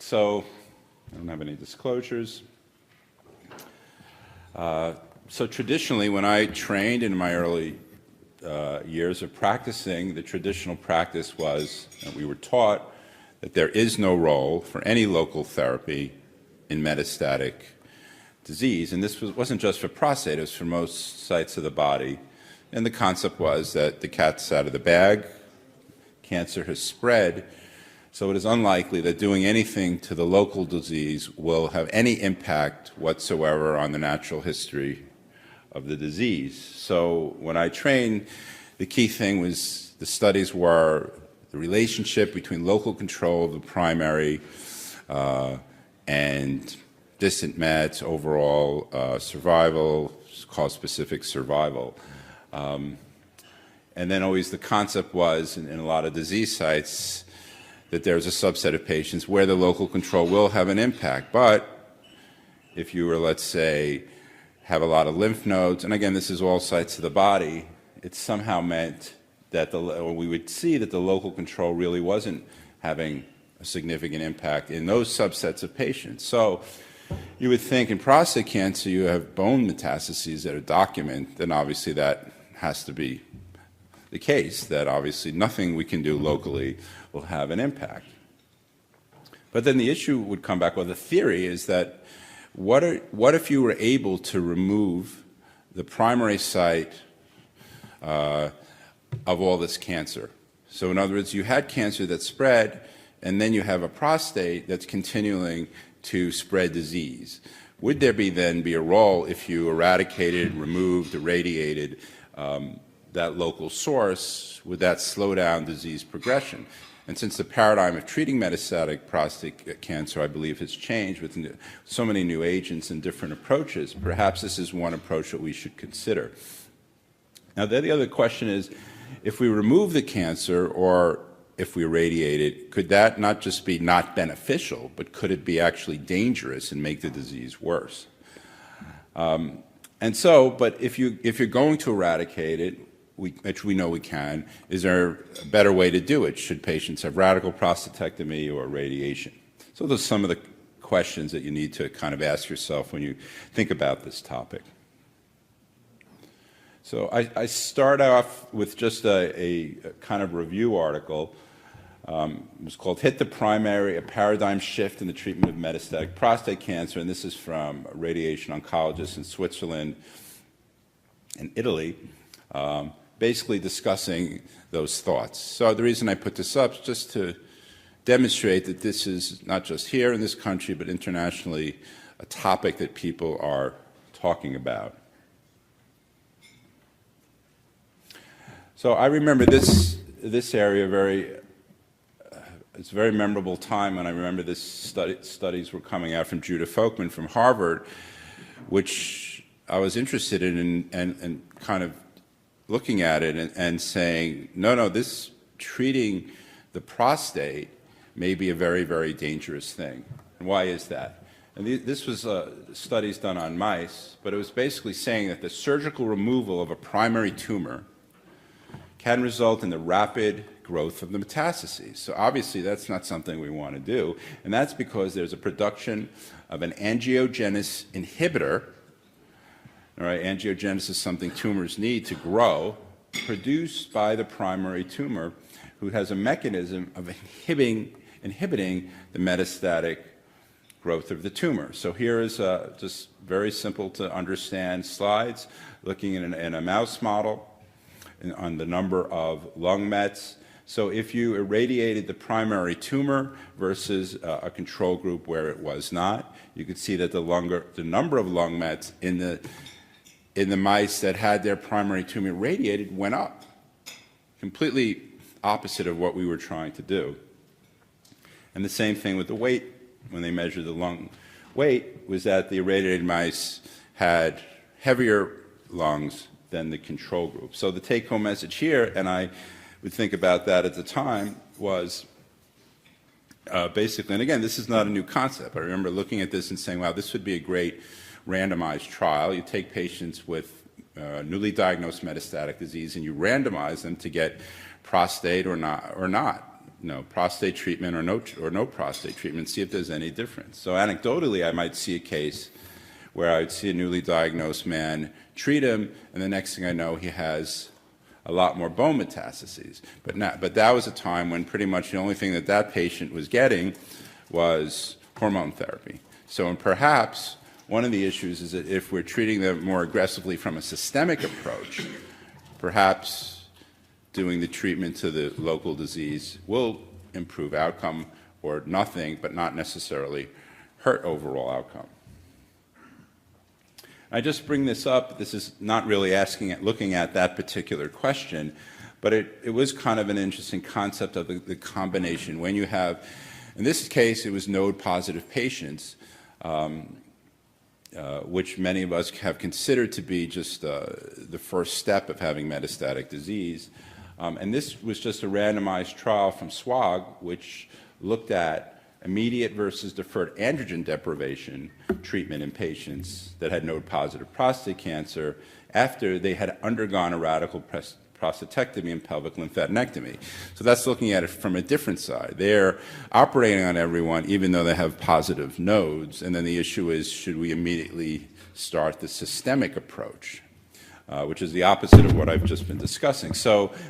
So I don't have any disclosures. So traditionally, when I trained in my early years of practicing, the traditional practice was that we were taught that there is no role for any local therapy in metastatic disease. And this wasn't just for prostate, it was for most sites of the body. And the concept was that the cat's out of the bag, cancer has spread, so it is unlikely that doing anything to the local disease will have any impact whatsoever on the natural history of the disease. So when I trained, the key thing was the studies were the relationship between local control of the primary and distant mets, overall survival, cause-specific survival. And then always the concept was, in a lot of disease sites, that there's a subset of patients where the local control will have an impact. But if you were, let's say, have a lot of lymph nodes, and again, this is all sites of the body, it somehow meant that we would see that the local control really wasn't having a significant impact in those subsets of patients. So you would think in prostate cancer you have bone metastases that are documented, then obviously that has to be the case, that obviously nothing we can do locally will have an impact. But then the issue would come back, well, the theory is that what if you were able to remove the primary site of all this cancer? So in other words, you had cancer that spread, and then you have a prostate that's continuing to spread disease. Would there then be a role if you eradicated, removed, irradiated that local source? Would that slow down disease progression? And since the paradigm of treating metastatic prostate cancer, I believe, has changed with so many new agents and different approaches, perhaps this is one approach that we should consider. Now, the other question is, if we remove the cancer or if we irradiate it, could that not just be not beneficial, but could it be actually dangerous and make the disease worse? But if you're going to eradicate it, which we know we can, is there a better way to do it? Should patients have radical prostatectomy or radiation? So those are some of the questions that you need to kind of ask yourself when you think about this topic. So I start off with just a kind of review article. It was called Hit the Primary, a Paradigm Shift in the Treatment of Metastatic Prostate Cancer, and this is from a radiation oncologist in Switzerland and Italy, basically discussing those thoughts. So the reason I put this up is just to demonstrate that this is not just here in this country, but internationally a topic that people are talking about. So I remember this area it's a very memorable time when I remember this studies were coming out from Judah Folkman from Harvard, which I was interested in and kind of looking at it and saying, no, this treating the prostate may be a very, very dangerous thing. And why is that? And this was studies done on mice, but it was basically saying that the surgical removal of a primary tumor can result in the rapid growth of the metastases. So obviously that's not something we want to do, and that's because there's a production of an angiogenesis inhibitor. All right, angiogenesis is something tumors need to grow, produced by the primary tumor, who has a mechanism of inhibiting the metastatic growth of the tumor. So here is just very simple to understand slides, looking in a mouse model on the number of lung mets. So if you irradiated the primary tumor versus a control group where it was not, you could see that the number of lung mets in the mice that had their primary tumor irradiated went up, completely opposite of what we were trying to do. And the same thing with the weight. When they measured the lung weight, was that the irradiated mice had heavier lungs than the control group. So the take-home message here, and I would think about that at the time, was basically, and again, this is not a new concept. I remember looking at this and saying, wow, this would be a great randomized trial. You take patients with newly diagnosed metastatic disease and you randomize them to get prostate or not prostate treatment or no prostate treatment, see if there's any difference. So anecdotally, I might see a case where I would see a newly diagnosed man, treat him, and the next thing I know, he has a lot more bone metastases. But that was a time when pretty much the only thing that patient was getting was hormone therapy. So and perhaps one of the issues is that if we're treating them more aggressively from a systemic approach, perhaps doing the treatment to the local disease will improve outcome, or nothing, but not necessarily hurt overall outcome. I just bring this up. This is not really looking at that particular question, but it was kind of an interesting concept of the combination. When you have, in this case, it was node-positive patients, which many of us have considered to be just the first step of having metastatic disease. And this was just a randomized trial from SWOG, which looked at immediate versus deferred androgen deprivation treatment in patients that had node-positive prostate cancer after they had undergone a radical prostatectomy and pelvic lymphadenectomy. So that's looking at it from a different side. They're operating on everyone even though they have positive nodes, and then the issue is, should we immediately start the systemic approach? Which is the opposite of what I've just been discussing.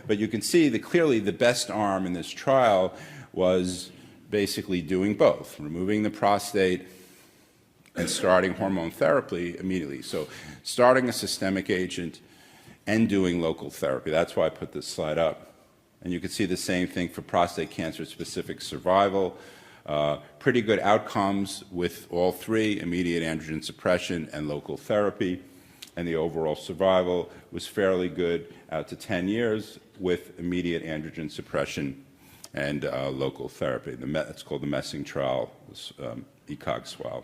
But you can see that clearly the best arm in this trial was basically doing both, removing the prostate and starting hormone therapy immediately. So starting a systemic agent and doing local therapy. That's why I put this slide up. And you can see the same thing for prostate cancer-specific survival. Pretty good outcomes with all three, immediate androgen suppression and local therapy. And the overall survival was fairly good out to 10 years with immediate androgen suppression and local therapy. It's called the Messing trial, ECOG SWOG.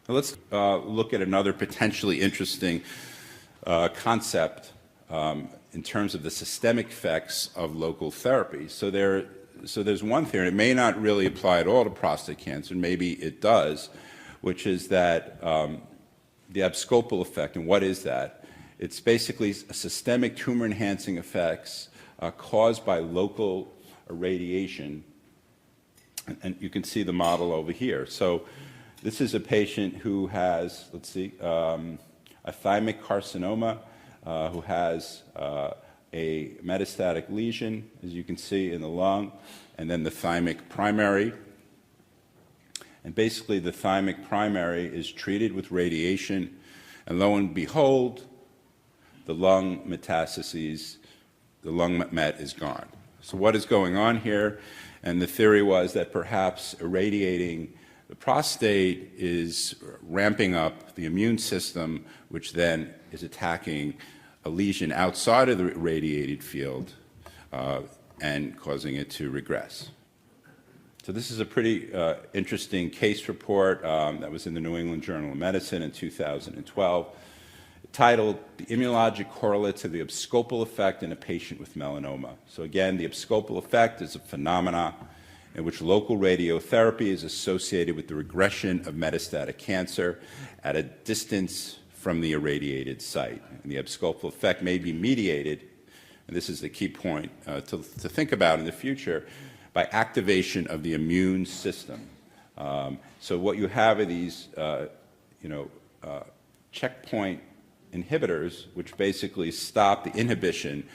Now let's look at another potentially interesting concept in terms of the systemic effects of local therapy. So there's one theory, it may not really apply at all to prostate cancer, maybe it does, which is that the abscopal effect. And what is that? It's basically a systemic tumor-enhancing effects caused by local irradiation. And you can see the model over here. So this is a patient who has, let's see, a thymic carcinoma, who has a metastatic lesion, as you can see, in the lung, and then the thymic primary. And basically, the thymic primary is treated with radiation, and lo and behold, the lung metastases, the lung met is gone. So what is going on here? And the theory was that perhaps irradiating the prostate is ramping up the immune system, which then is attacking a lesion outside of the radiated field and causing it to regress. So this is a pretty interesting case report that was in the New England Journal of Medicine in 2012, titled "The Immunologic Correlates of the Abscopal Effect in a Patient with Melanoma." So again, the abscopal effect is a phenomena in which local radiotherapy is associated with the regression of metastatic cancer at a distance from the irradiated site. And the abscopal effect may be mediated, and this is the key point to think about in the future, by activation of the immune system. So what you have are these, checkpoint inhibitors, which basically stop the inhibition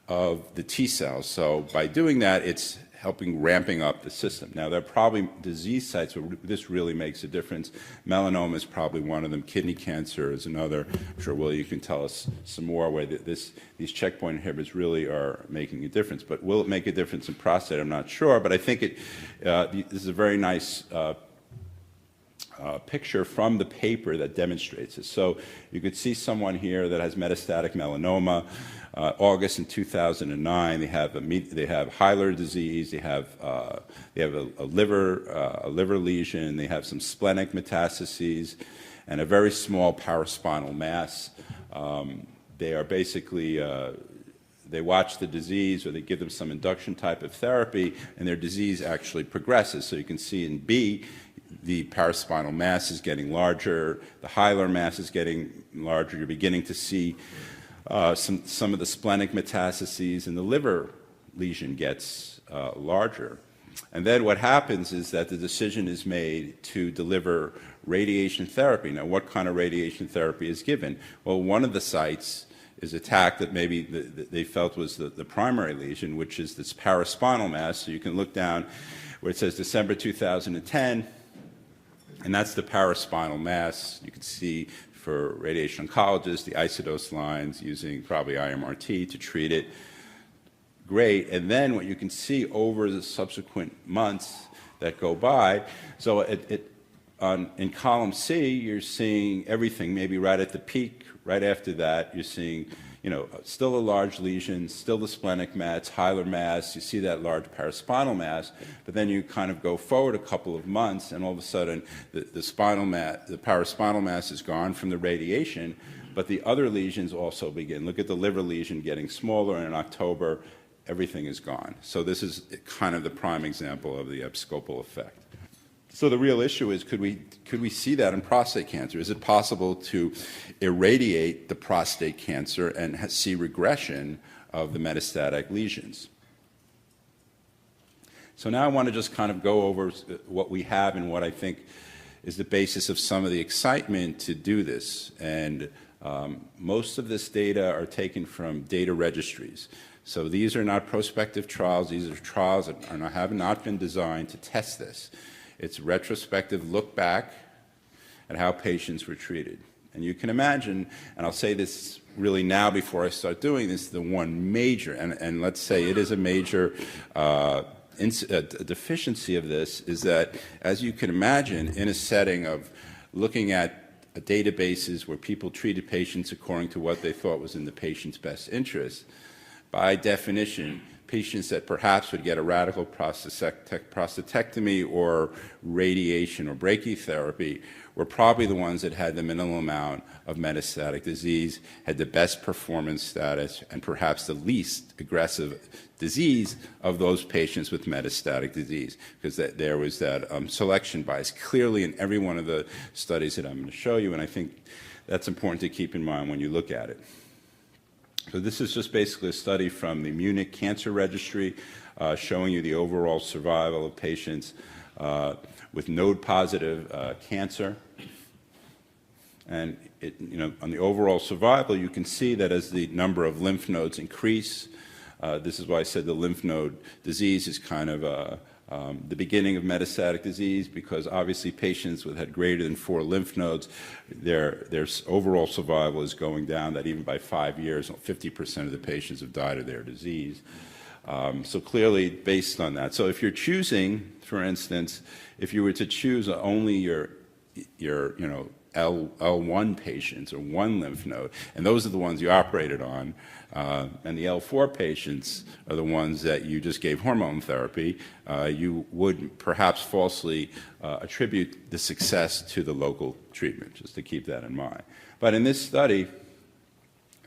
of the T cells. So by doing that, it's helping ramping up the system. Now, there are probably disease sites where this really makes a difference. Melanoma is probably one of them. Kidney cancer is another. I'm sure, Will, you can tell us some more where these checkpoint inhibitors really are making a difference. But will it make a difference in prostate? I'm not sure. But I think this is a very nice picture from the paper that demonstrates this. So you could see someone here that has metastatic melanoma. August in 2009, they have Hyler disease. They have a liver lesion. They have some splenic metastases, and a very small paraspinal mass. They are basically they watch the disease, or they give them some induction type of therapy, and their disease actually progresses. So you can see in B, the paraspinal mass is getting larger, the hilar mass is getting larger. You're beginning to see some of the splenic metastases, and the liver lesion gets larger. And then what happens is that the decision is made to deliver radiation therapy. Now, what kind of radiation therapy is given? Well, one of the sites is attacked that maybe they felt was the primary lesion, which is this paraspinal mass. So you can look down where it says December 2010, and that's the paraspinal mass. You can see for radiation oncologists, the isodose lines using probably IMRT to treat it. Great. And then what you can see over the subsequent months that go by, so in column C, you're seeing everything, maybe right at the peak. Right after that, you're seeing, still a large lesion, still the splenic mass, hilar mass. You see that large paraspinal mass, but then you kind of go forward a couple of months, and all of a sudden, the paraspinal mass is gone from the radiation, but the other lesions also begin. Look at the liver lesion getting smaller, and in October, everything is gone. So this is kind of the prime example of the abscopal effect. So the real issue is, could we see that in prostate cancer? Is it possible to irradiate the prostate cancer and see regression of the metastatic lesions? So now I want to just kind of go over what we have and what I think is the basis of some of the excitement to do this. And most of this data are taken from data registries. So these are not prospective trials. These are trials that have not been designed to test this. It's a retrospective look back at how patients were treated. And you can imagine, and I'll say this really now before I start doing this, the one major, and let's say it is a major deficiency of this, is that, as you can imagine, in a setting of looking at databases where people treated patients according to what they thought was in the patient's best interest, by definition, patients that perhaps would get a radical prostatectomy or radiation or brachytherapy were probably the ones that had the minimal amount of metastatic disease, had the best performance status, and perhaps the least aggressive disease of those patients with metastatic disease, because there was that selection bias clearly in every one of the studies that I'm going to show you, and I think that's important to keep in mind when you look at it. So this is just basically a study from the Munich Cancer Registry showing you the overall survival of patients with node-positive cancer. And on the overall survival, you can see that as the number of lymph nodes increase, this is why I said the lymph node disease is kind of the beginning of metastatic disease, because obviously patients that had greater than 4 lymph nodes, their overall survival is going down, that even by 5 years, 50% of the patients have died of their disease. So clearly based on that. So if you're choosing, for instance, if you were to choose only your L1 patients or one lymph node, and those are the ones you operated on, and the L4 patients are the ones that you just gave hormone therapy, you would perhaps falsely attribute the success to the local treatment, just to keep that in mind. But in this study,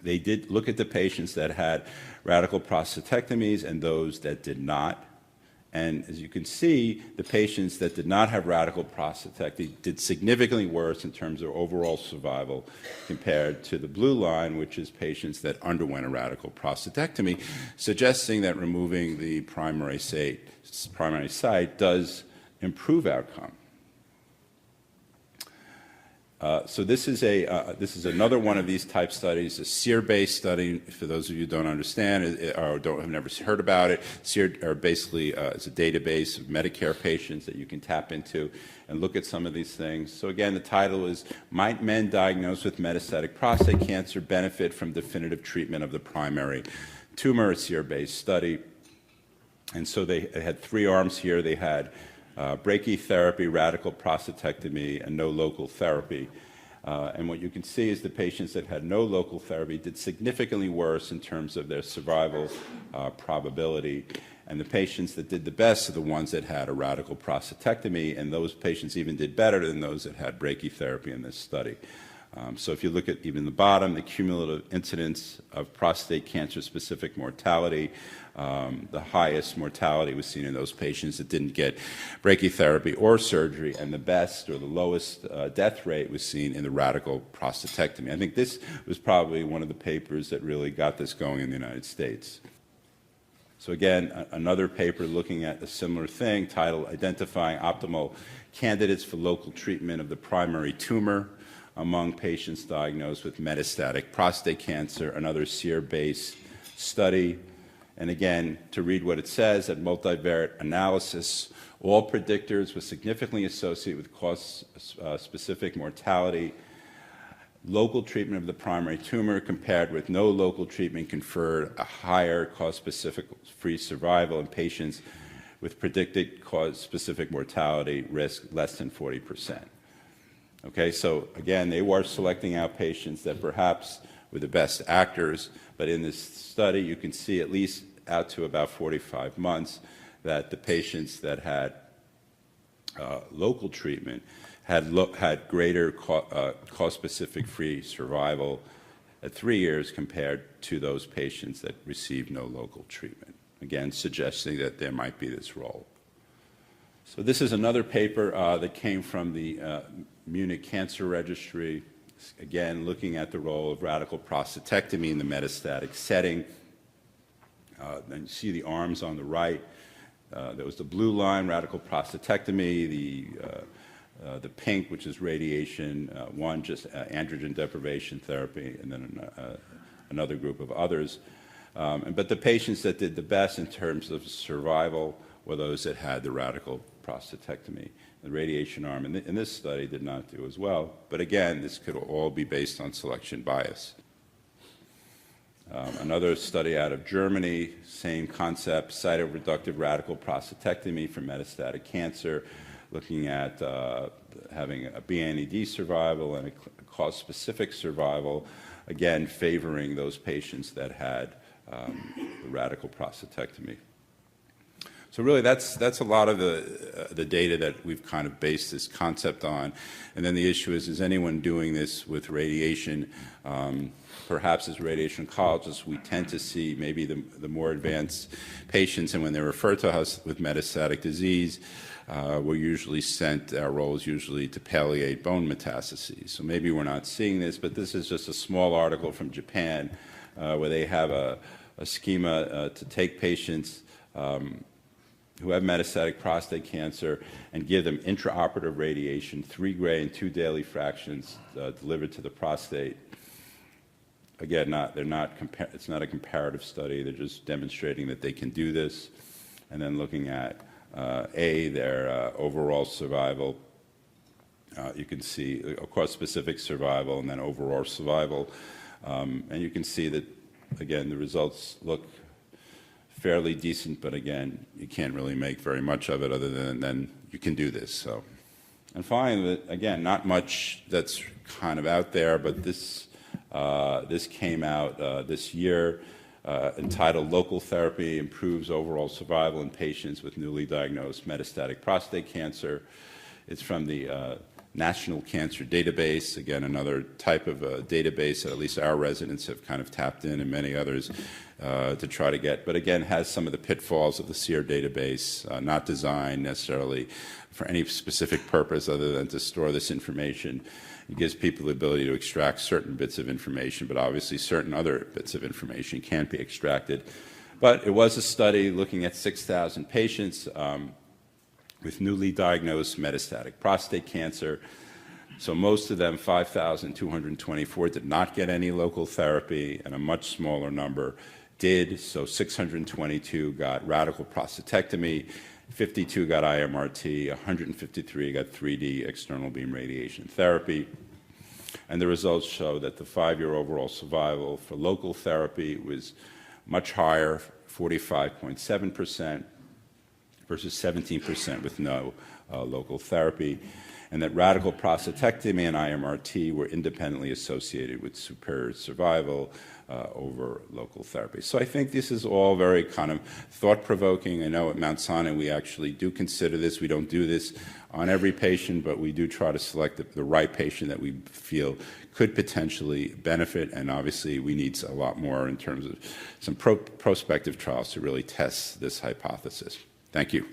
they did look at the patients that had radical prostatectomies and those that did not. And as you can see, the patients that did not have radical prostatectomy did significantly worse in terms of overall survival compared to the blue line, which is patients that underwent a radical prostatectomy, suggesting that removing the primary site does improve outcome. So this is another one of these type studies, a SEER-based study. For those of you who don't understand or have never heard about it, SEER are basically it's a database of Medicare patients that you can tap into and look at some of these things. So again, the title is, Might Men Diagnosed with Metastatic Prostate Cancer Benefit from Definitive Treatment of the Primary Tumor? A SEER-based study. And so they had 3 arms here. They had brachytherapy, radical prostatectomy, and no local therapy. And what you can see is the patients that had no local therapy did significantly worse in terms of their survival probability. And the patients that did the best are the ones that had a radical prostatectomy, and those patients even did better than those that had brachytherapy in this study. So if you look at even the bottom, the cumulative incidence of prostate cancer-specific mortality, the highest mortality was seen in those patients that didn't get brachytherapy or surgery, and the best or the lowest death rate was seen in the radical prostatectomy. I think this was probably one of the papers that really got this going in the United States. So again, another paper looking at a similar thing titled Identifying Optimal Candidates for Local Treatment of the Primary Tumor Among Patients Diagnosed with Metastatic Prostate Cancer, another SEER-based study. And again, to read what it says, at multivariate analysis, all predictors were significantly associated with cause-specific mortality. Local treatment of the primary tumor compared with no local treatment conferred a higher cause-specific free survival in patients with predicted cause-specific mortality risk less than 40%. Okay, so again, they were selecting out patients that perhaps were the best actors, but in this study you can see at least out to about 45 months that the patients that had local treatment had greater cause-specific free survival at 3 years compared to those patients that received no local treatment, again suggesting that there might be this role. So this is another paper that came from the Munich Cancer Registry, again looking at the role of radical prostatectomy in the metastatic setting. Then you see the arms on the right. There was the blue line, radical prostatectomy, the pink, which is radiation, one just androgen deprivation therapy, and then another group of others. But the patients that did the best in terms of survival were those that had the radical prostatectomy. The radiation arm in this study did not do as well. But again, this could all be based on selection bias. Another study out of Germany, same concept, cytoreductive radical prostatectomy for metastatic cancer, looking at having a BNED survival and a cause-specific survival, again favoring those patients that had the radical prostatectomy. So really that's a lot of the data that we've kind of based this concept on. And then the issue is anyone doing this with radiation? Perhaps as radiation oncologists, we tend to see maybe the more advanced patients, and when they're referred to us with metastatic disease, we're usually sent, our role is usually to palliate bone metastases. So maybe we're not seeing this, but this is just a small article from Japan where they have a schema to take patients who have metastatic prostate cancer and give them intraoperative radiation, 3 gray and 2 daily fractions delivered to the prostate. Again, it's not a comparative study. They're just demonstrating that they can do this. And then looking at their overall survival. You can see, of course, specific survival and then overall survival. And you can see that, again, the results look fairly decent, but again, you can't really make very much of it other than you can do this. So, and finally, again, not much that's kind of out there, but this came out this year, entitled "Local Therapy Improves Overall Survival in Patients with Newly Diagnosed Metastatic Prostate Cancer." It's from the National Cancer Database, again, another type of database that at least our residents have kind of tapped in and many others to try to get, but again, has some of the pitfalls of the SEER database, not designed necessarily for any specific purpose other than to store this information. It gives people the ability to extract certain bits of information, but obviously certain other bits of information can't be extracted. But it was a study looking at 6,000 patients with newly diagnosed metastatic prostate cancer. So most of them, 5,224, did not get any local therapy, and a much smaller number did. So 622 got radical prostatectomy, 52 got IMRT, 153 got 3D external beam radiation therapy. And the results show that the 5-year overall survival for local therapy was much higher, 45.7% versus 17% with no local therapy, and that radical prostatectomy and IMRT were independently associated with superior survival over local therapy. So I think this is all very kind of thought-provoking. I know at Mount Sinai we actually do consider this. We don't do this on every patient, but we do try to select the right patient that we feel could potentially benefit, and obviously we need a lot more in terms of some prospective trials to really test this hypothesis. Thank you.